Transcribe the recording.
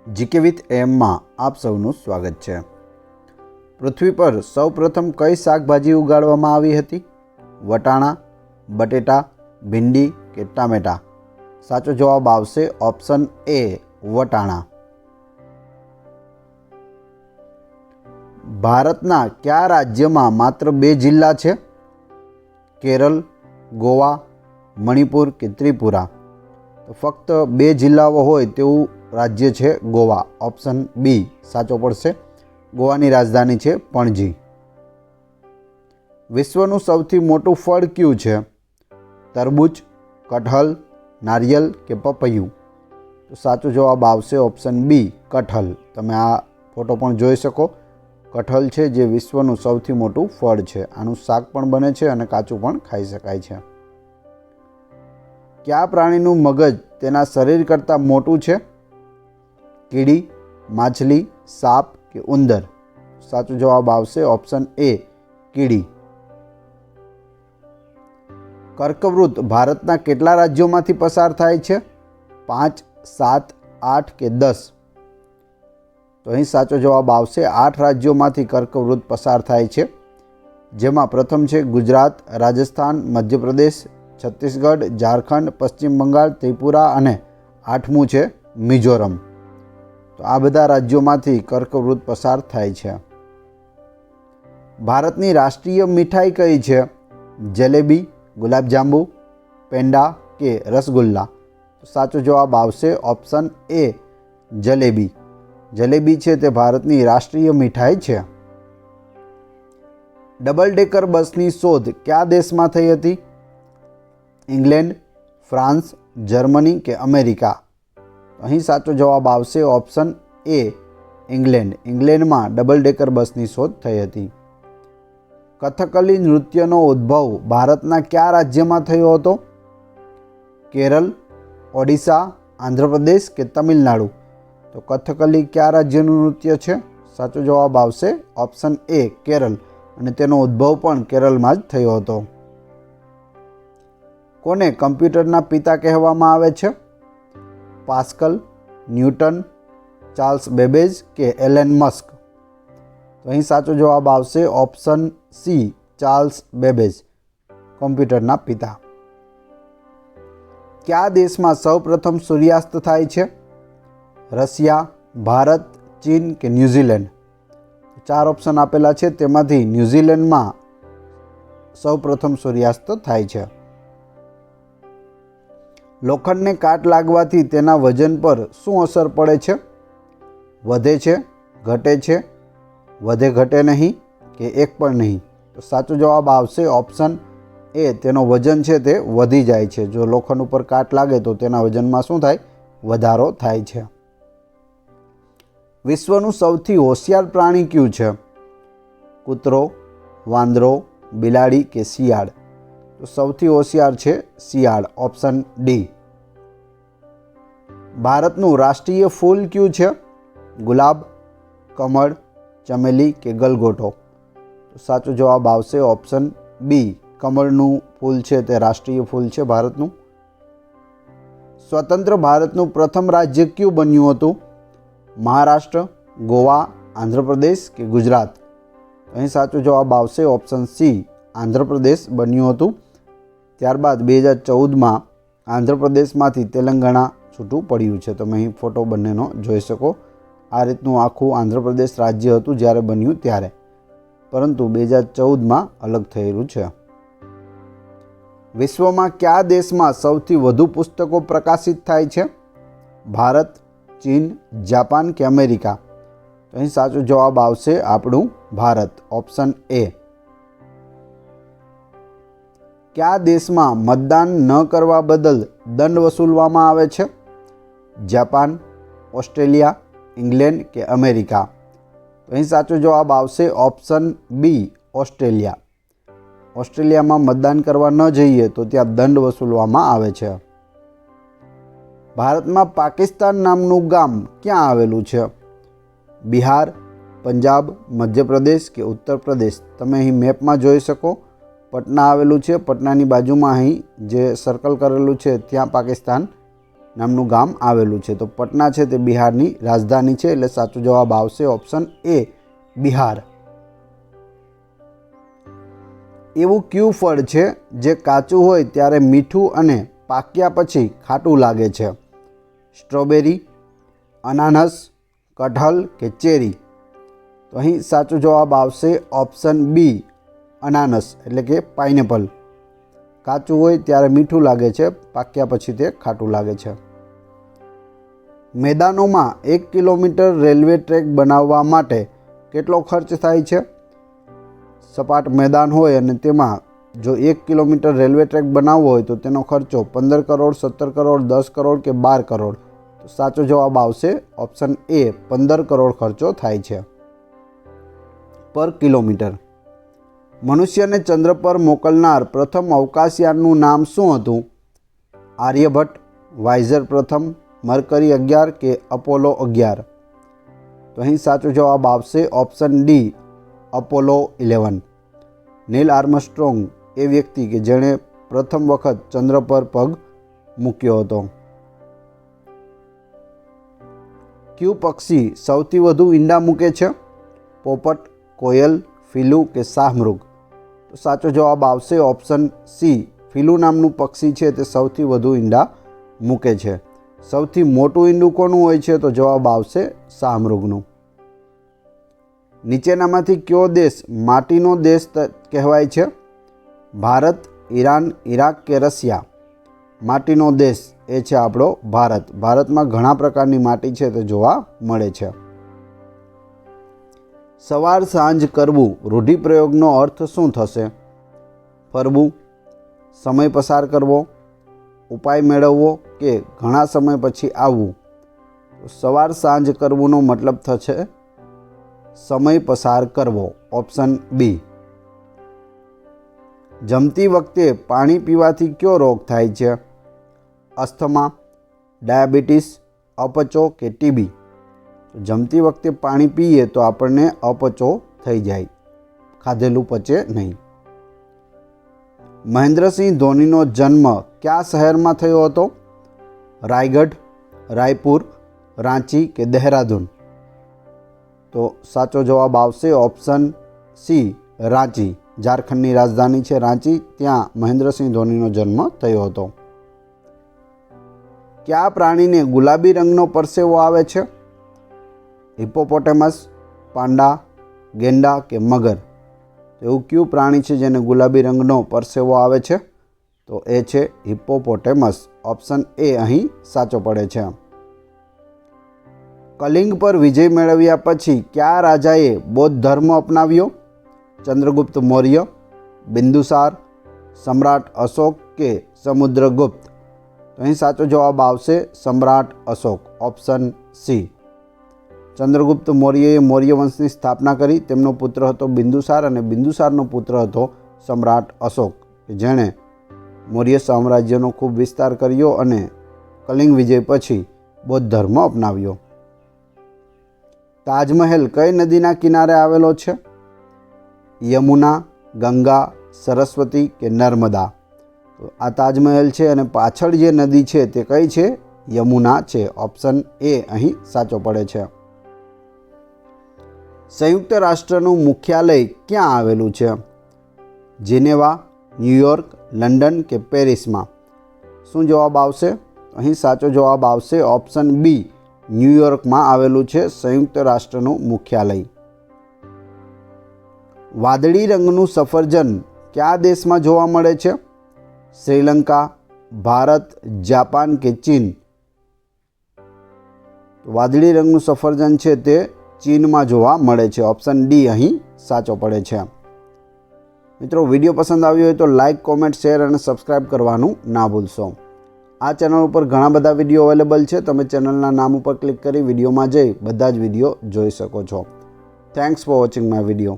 GK with એમમાં આપ સૌનું સ્વાગત છે। પૃથ્વી પર સૌપ્રથમ કઈ શાકભાજી ઉગાડવામાં આવી હતી? વટાણા, બટેટા, ભીંડી કે ટામેટા? સાચો જવાબ આવશે ઓપ્શન એ વટાણા। ભારતના કયા રાજ્યમાં માત્ર 2 જિલ્લા છે? કેરળ, ગોવા, મણિપુર કે ત્રિપુરા? તો ફક્ત 2 જિલ્લાઓ હોય તેવું રાજ્ય છે ગોવા। ઓપ્શન બી સાચો પડશે। ગોવાની રાજધાની છે પણજી। વિશ્વનું સૌથી મોટું ફળ કયું છે? તરબૂચ, કટહલ, નારિયેલ કે પપૈયું? તો સાચો જવાબ આવશે ઓપ્શન બી કટહલ। તમે આ ફોટો પણ જોઈ શકો। કટહલ છે જે વિશ્વનું સૌથી મોટું ફળ છે। આનું શાક પણ બને છે અને કાચું પણ ખાઈ શકાય છે। કયા પ્રાણીનું મગજ તેના શરીર કરતાં મોટું છે? કીડી, માછલી, સાપ કે ઉંદર? સાચો જવાબ આવશે ઓપ્શન એ કીડી। કર્કવૃત ભારતના કેટલા રાજ્યોમાંથી પસાર થાય છે? 5, 7, 8 કે 10? તો અહીં સાચો જવાબ આવશે 8 રાજ્યોમાંથી કર્કવૃત પસાર થાય છે, જેમાં પ્રથમ છે ગુજરાત, રાજસ્થાન, મધ્યપ્રદેશ, છત્તીસગઢ, ઝારખંડ, પશ્ચિમ બંગાળ, ત્રિપુરા અને 8મું છે મિઝોરમ। તો આ બધા રાજ્યોમાંથી કર્કવૃત પસાર થાય છે। ભારતની રાષ્ટ્રીય મીઠાઈ કઈ છે? જલેબી, ગુલાબજાંબુ, પેંડા કે રસગુલ્લા? સાચો જવાબ આવશે ઓપ્શન એ જલેબી। જલેબી છે તે ભારતની રાષ્ટ્રીય મીઠાઈ છે। ડબલ ડેકર બસની શોધ કયા દેશમાં થઈ હતી? ઇંગ્લેન્ડ, ફ્રાન્સ, જર્મની કે અમેરિકા? અહીં સાચો જવાબ આવશે ઓપ્શન એ ઇંગ્લેન્ડ। ઇંગ્લેન્ડમાં ડબલ ડેકર બસની શોધ થઈ હતી। કથકલી નૃત્યનો ઉદ્ભવ ભારતના કયા રાજ્યમાં થયો હતો? કેરળ, ઓડિશા, આંધ્રપ્રદેશ કે તમિલનાડુ? તો કથકલી કયા રાજ્યનું નૃત્ય છે? સાચો જવાબ આવશે ઓપ્શન એ કેરળ, અને તેનો ઉદ્ભવ પણ કેરળમાં જ થયો હતો। કોને કમ્પ્યુટરના પિતા કહેવામાં આવે છે? પાસ્કલ, ન્યૂટન, ચાર્લ્સ બેબેજ કે એલન મસ્ક? તો અહીં સાચો જવાબ આવશે ઓપ્શન સી ચાર્લ્સ બેબેજ, કમ્પ્યુટરના પિતા। કયા દેશમાં સૌપ્રથમ સૂર્યાસ્ત થાય છે? રશિયા, ભારત, ચીન કે ન્યૂઝીલેન્ડ? 4 ઓપ્શન આપેલા છે, તેમાંથી ન્યૂઝીલેન્ડમાં સૌપ્રથમ સૂર્યાસ્ત થાય છે। લોખંડને કાટ લાગવાથી તેના વજન પર શું અસર પડે છે? વધે છે, ઘટે છે, વધે ઘટે નહીં કે એક પણ નહીં? તો સાચો જવાબ આવશે ઓપ્શન એ તેનો વજન છે તે વધી જાય છે। જો લોખંડ ઉપર કાટ લાગે તો તેના વજનમાં શું થાય? વધારો થાય છે। વિશ્વનું સૌથી હોશિયાર પ્રાણી કયું છે? કૂતરો, વાંદરો, બિલાડી કે શિયાળ? તો સૌથી હોશિયાર છે શિયાળ। Option D. ભારતનું રાષ્ટ્રીય ફૂલ કયું છે? ગુલાબ, કમળ, ચમેલી કે ગલગોટો? તો સાચો જવાબ આવશે ઓપ્શન બી કમળનું ફૂલ છે તે રાષ્ટ્રીય ફૂલ છે ભારતનું। સ્વતંત્ર ભારતનું પ્રથમ રાજ્ય કયું બન્યું હતું? મહારાષ્ટ્ર, ગોવા, આંધ્રપ્રદેશ કે ગુજરાત? અહીં સાચો જવાબ આવશે ઓપ્શન સી આંધ્રપ્રદેશ બન્યું હતું। ત્યારબાદ 2014માં આંધ્રપ્રદેશમાંથી તેલંગાણા છૂટું પડ્યું છે। તમે અહીં ફોટો બંનેનો જોઈ શકો। આ રીતનું આખું આંધ્રપ્રદેશ રાજ્ય હતું જ્યારે બન્યું ત્યારે, પરંતુ 2014માં અલગ થયેલું છે। વિશ્વમાં કયા દેશમાં સૌથી વધુ પુસ્તકો પ્રકાશિત થાય છે? ભારત, ચીન, જાપાન કે અમેરિકા? અહીં સાચો જવાબ આવશે આપણું ભારત। Option A. કયા દેશમાં મતદાન ન કરવા બદલ દંડ વસૂલવામાં આવે છે? જાપાન, ઓસ્ટ્રેલિયા, ઇંગ્લેન્ડ કે અમેરિકા? અહીં સાચો જવાબ આવશે ઓપ્શન બી ઓસ્ટ્રેલિયા। ઓસ્ટ્રેલિયામાં મતદાન કરવા ન જઈએ તો ત્યાં દંડ વસૂલવામાં આવે છે। ભારતમાં પાકિસ્તાન નામનું ગામ ક્યાં આવેલું છે? બિહાર, પંજાબ, મધ્યપ્રદેશ કે ઉત્તર પ્રદેશ? તમે અહીં મેપમાં જોઈ શકો। પટના આવેલું છે, પટનાની બાજુમાં અહીં જે સર્કલ કરેલું છે ત્યાં પાકિસ્તાન નામનું ગામ આવેલું છે. તો પટના છે તે બિહારની રાજધાની છે, એટલે સાચો જવાબ આવશે ઓપ્શન એ બિહાર. એવું કયું ફળ છે જે કાચું હોય ત્યારે મીઠું અને પાક્યા પછી ખાટું લાગે છે? સ્ટ્રોબેરી, અનાનસ, કટહલ કે ચેરી? તો અહીં સાચો જવાબ આવશે ઓપ્શન બી અનાનસ એટલે કે પાઇનેપલ. કાચું હોય ત્યારે મીઠું લાગે છે, પાક્યા પછી તે ખાટું લાગે છે. મેદાનોમાં 1 કિલોમીટર રેલવે ટ્રેક બનાવવા માટે કેટલો ખર્ચ થાય છે? સપાટ મેદાન હોય અને તેમાં જો 1 કિલોમીટર રેલવે ટ્રેક બનાવવો હોય તો તેનો ખર્ચો 15 કરોડ, 17 કરોડ, 10 કરોડ કે 12 કરોડ? તો સાચો જવાબ આવશે ઓપ્શન એ 15 કરોડ ખર્ચો થાય છે પર કિલોમીટર. મનુષ્યને ચંદ્ર પર મોકલનાર પ્રથમ અવકાશયાનનું નામ શું હતું? આર્યભટ્ટ, વાઇઝર પ્રથમ, મરકરી 11 કે અપોલો 11? તો અહીં સાચો જવાબ આવશે option D Apollo 11. Neil Armstrong એ વ્યક્તિ કે જેણે પ્રથમ વખત ચંદ્ર પર પગ મૂક્યો હતો. કયું પક્ષી સૌથી વધુ ઈંડા મૂકે છે? પોપટ, કોયલ, ફીલું કે શાહમૃગ? તો સાચો જવાબ આવશે ઓપ્શન સી ફીલું નામનું પક્ષી છે તે સૌથી વધુ ઈંડા મૂકે છે. સૌથી મોટું ઈંડું કોનું હોય છે? તો જવાબ આવશે શાહમૃગનું. નીચેનામાંથી કયો દેશ માટીનો દેશ કહેવાય છે? ભારત, ઈરાન, ઇરાક કે રશિયા? માટીનો દેશ એ છે આપણો ભારત. ભારતમાં ઘણા પ્રકારની માટી છે તે જોવા મળે છે. સવાર સાંજ કરવું રૂઢિપ્રયોગનો અર્થ શું થશે? ફરવું, સમય પસાર કરવો, ઉપાય મેળવવો કે ઘણા સમય પછી આવવું? સવાર સાંજ કરવુંનો મતલબ થશે સમય પસાર કરવો, ઓપ્શન બી. જમતી વખતે પાણી પીવાથી કયો રોગ થાય છે? અસ્થમા, ડાયાબિટીસ, અપચો કે ટીબી? જમતી વખતે પાણી પીએ તો આપણને અપચો થઈ જાય, ખાધેલું પચે નહીં. મહેન્દ્રસિંહ ધોનીનો જન્મ કયા શહેરમાં થયો હતો? રાયગઢ, રાયપુર, રાંચી કે દહેરાદૂન? તો સાચો જવાબ આવશે ઓપ્શન સી રાંચી. ઝારખંડની રાજધાની છે રાંચી, ત્યાં મહેન્દ્રસિંહ ધોનીનો જન્મ થયો હતો. કયા પ્રાણીને ગુલાબી રંગનો પરસેવો આવે છે? હિપ્પોપોટેમસ, પાંડા, ગેંડા કે મગર? એવું કયું પ્રાણી છે જેને ગુલાબી રંગનો પરસેવો આવે છે? તો એ છે હિપ્પોપોટેમસ. ઓપ્શન એ અહીં સાચો પડે છે. કલિંગ પર વિજય મેળવ્યા પછી કયા રાજાએ બૌદ્ધ ધર્મ અપનાવ્યો? ચંદ્રગુપ્ત મૌર્ય, બિંદુસાર, સમ્રાટ અશોક કે સમુદ્રગુપ્ત? તો અહીં સાચો જવાબ આવશે સમ્રાટ અશોક, ઓપ્શન સી. ચંદ્રગુપ્ત મૌર્યએ મૌર્ય વંશની સ્થાપના કરી. તેમનો પુત્ર હતો બિંદુસાર અને બિંદુસારનો પુત્ર હતો સમ્રાટ અશોક, જેણે મૌર્ય સામ્રાજ્યનો ખૂબ વિસ્તાર કર્યો અને કલિંગ વિજય પછી બૌદ્ધ ધર્મ અપનાવ્યો. તાજમહેલ કઈ નદીના કિનારે આવેલો છે? યમુના, ગંગા, સરસ્વતી કે નર્મદા? તો આ તાજમહેલ છે અને પાછળ જે નદી છે તે કઈ છે? યમુના છે. ઓપ્શન એ અહીં સાચો પડે છે. સંયુક્ત રાષ્ટ્રનું મુખ્યાલય ક્યાં આવેલું છે? જેનેવા, ન્યૂયોર્ક, લંડન કે પેરિસમાં? શું જવાબ આવશે? અહીં સાચો જવાબ આવશે ઓપ્શન બી ન્યૂયોર્કમાં આવેલું છે સંયુક્ત રાષ્ટ્રનું મુખ્યાલય. વાદળી રંગનું સફરજન કયા દેશમાં જોવા મળે છે? શ્રીલંકા, ભારત, જાપાન કે ચીન? વાદળી રંગનું સફરજન છે તે ચીનમાં જોવા મળે છે. ઓપ્શન ડી અહીં સાચો પડે છે. મિત્રો, વિડીયો પસંદ આવ્યો હોય તો લાઇક, કોમેન્ટ, શેર અને સબસ્ક્રાઈબ કરવાનું ના ભૂલશો. આ ચેનલ ઉપર ઘણા બધા વિડીયો અવેલેબલ છે. તમે ચેનલના નામ ઉપર ક્લિક કરી વિડીયોમાં જઈ બધા જ વિડીયો જોઈ શકો છો. Thanks for watching my video.